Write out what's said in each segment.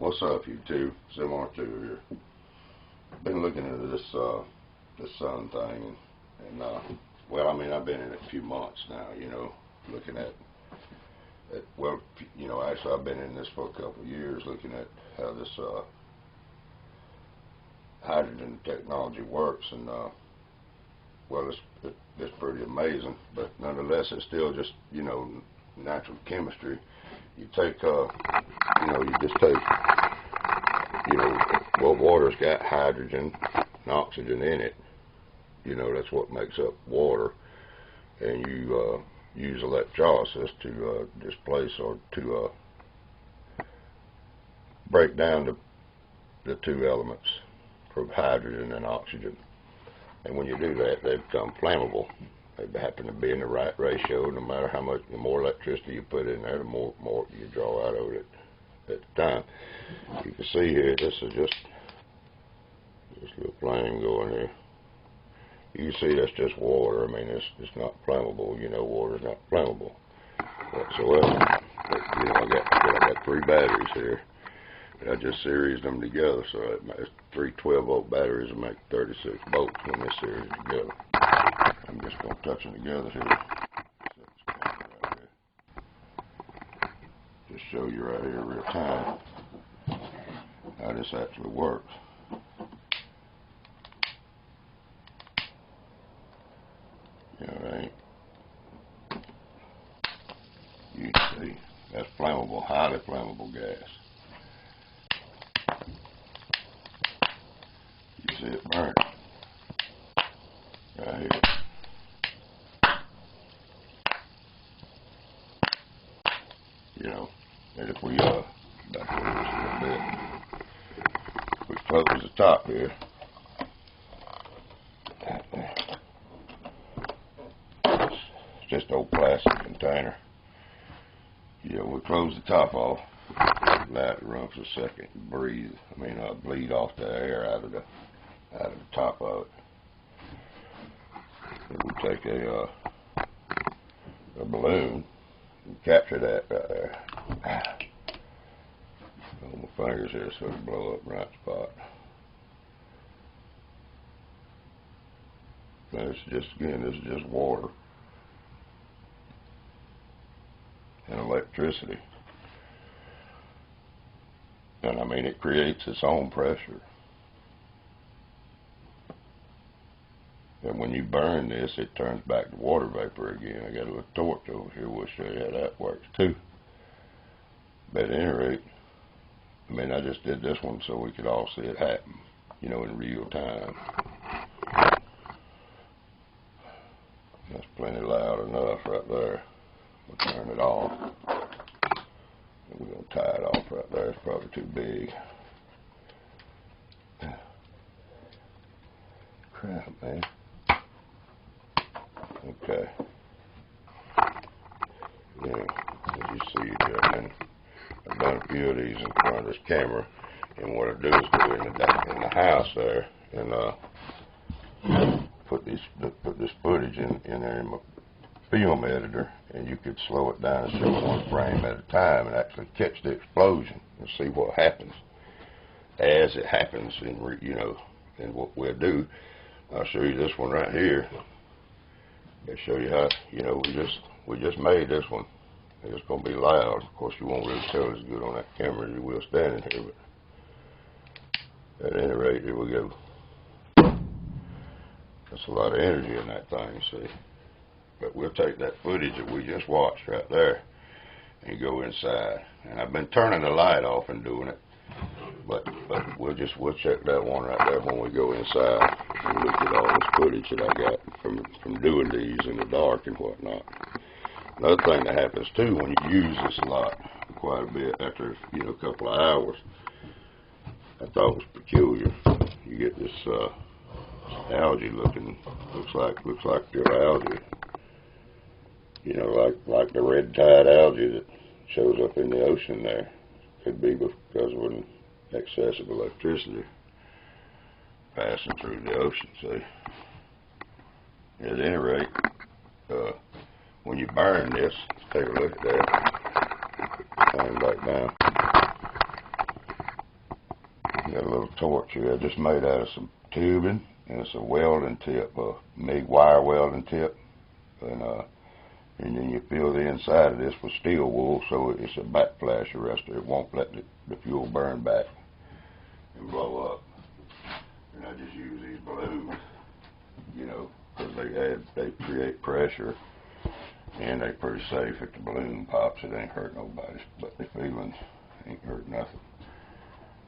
What's up, YouTube? Mr2 here. Been looking into this sun thing, and well, I mean, I've been in it a few months now. Looking at well, actually, I've been in this for a couple of years, looking at how this hydrogen technology works, and well, it's pretty amazing. But nonetheless, it's still just natural chemistry. You take you just take well, water's got hydrogen and oxygen in it. That's what makes up water, and you use electrolysis to displace or to break down the two elements from hydrogen and oxygen. And when you do that, they become flammable. They happen to be in the right ratio. No matter how much, the more electricity you put in there, the more you draw out of it at the time. You can see here, this is just this little flame going here. You can see that's just water. I mean, it's not flammable. Water's not flammable whatsoever. But, I got 3 batteries here. I just series them together, so it's 3 12-volt batteries will make 36 volts when they're series together. I'm just going to touch them together here. Just show you right here real time how this actually works. Right? You can see that's flammable, highly flammable gas. You see it burn right here. And if we back over this a little bit, we close the top here. It's just an old plastic container. We close the top off, allow it to run for a second, breathe. Bleed off the air out of the top of it. And we take a balloon and capture that right there. On my fingers here so it'll blow up right spot. Now this is just water and electricity. And it creates its own pressure. And when you burn this, it turns back to water vapor again. I got a little torch over here. We'll show you how that works too. But at any rate, I just did this one so we could all see it happen, in real time. That's plenty loud enough right there. We'll turn it off. And we're going to tie it off right there. It's probably too big. Crap, man. Okay. Yeah, as you see, I've done a few of these in front of this camera, and what I do is go in the house there and put this footage in there in my film editor, and you could slow it down and show 1 frame at a time and actually catch the explosion and see what happens as it happens. And what we'll do, I'll show you this one right here. I'll show you how we just made this one. It's going to be loud. Of course, you won't really tell as good on that camera as you will standing here, but at any rate, here we go. That's a lot of energy in that thing, you see. But we'll take that footage that we just watched right there and go inside. And I've been turning the light off and doing it, but we'll check that one right there when we go inside and look at all this footage that I got from doing these in the dark and whatnot. Another thing that happens too when you use this a lot, quite a bit after a couple of hours, I thought was peculiar. You get this algae looking, looks like pure algae. Like the red tide algae that shows up in the ocean there. Could be because of an excess of electricity passing through the ocean. See. At any rate, when you burn this, let's take a look at that. Turn back down. got a little torch here just made out of some tubing, and it's a welding tip, a MIG wire welding tip, and then you fill the inside of this with steel wool, so it's a backflash arrestor. It won't let the fuel burn back and blow up. And I just use these balloons, you know, because they create pressure, and they're pretty safe. If the balloon pops, it ain't hurt nobody, but the feelings ain't hurt nothing.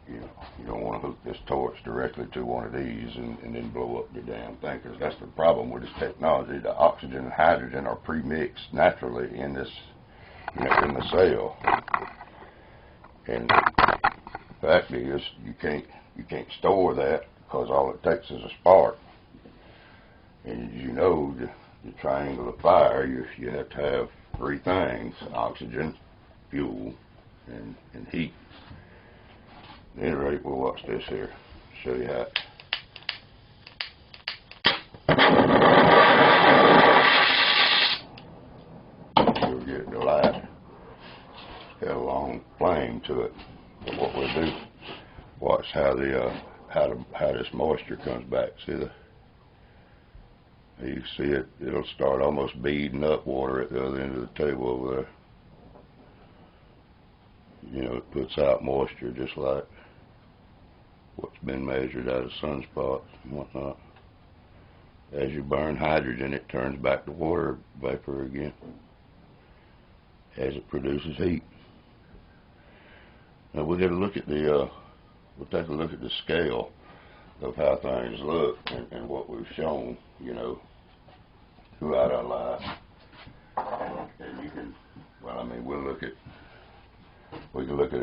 You know, you don't want to hook this torch directly to one of these and then blow up the damn thing, because that's the problem with this technology. The oxygen and hydrogen are pre-mixed naturally in this, you know, in the cell. And the fact is, you can't store that, because all it takes is a spark. And as you know, the triangle of fire, you have to have three things: oxygen, fuel, and heat. At any rate, we'll watch this here, show you how. You'll get the light. Got a long flame to it. But what we'll do, watch how this moisture comes back. See you see it. It'll start almost beading up water at the other end of the table over there. You know, it puts out moisture just like what's been measured out of sunspots and whatnot. As you burn hydrogen, it turns back to water vapor again as it produces heat. Now we'll get a look at we'll take a look at the scale of how things look and what we've shown, you know, throughout our lives. And you can, well, I mean, we can look at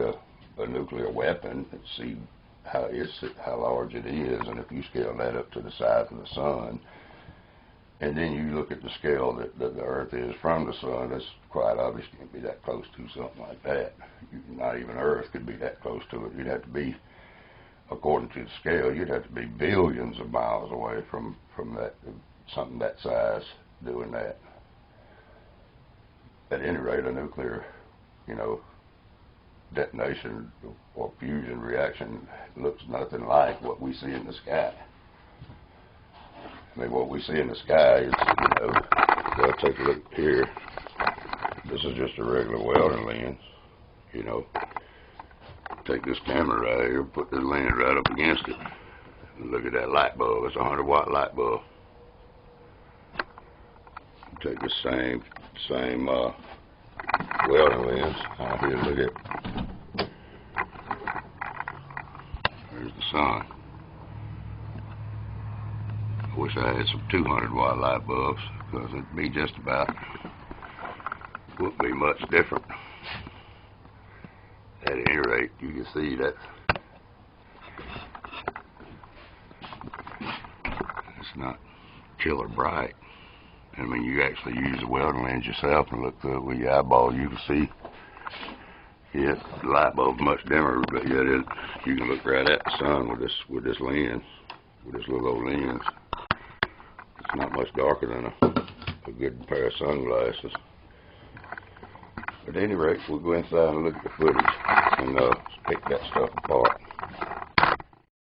a nuclear weapon and see how large it is, and if you scale that up to the size of the sun, and then you look at the scale that the Earth is from the sun, it's quite obvious you can't be that close to something like that. Not even Earth could be that close to it. You'd have to be, according to the scale, you'd have to be billions of miles away from that, something that size doing that. At any rate, a nuclear, you know, detonation or fusion reaction looks nothing like what we see in the sky. I mean, what we see in the sky is, you know, well, take a look here. This is just a regular welding lens, you know. Take this camera right here, put this lens right up against it, and look at that light bulb. It's a 100-watt light bulb. Take the same welding lens. Out here, look at. There's the sun. I wish I had some 200-watt light bulbs, because it'd be just about, wouldn't be much different. At any rate, you can see that it's not killer bright. I mean, you actually use the welding lens yourself and look through it with your eyeball, you can see, yeah, the light bulb's much dimmer, but yet you can look right at the sun with this lens, with this little old lens. It's not much darker than a good pair of sunglasses. At any rate, we'll go inside and look at the footage and pick that stuff apart.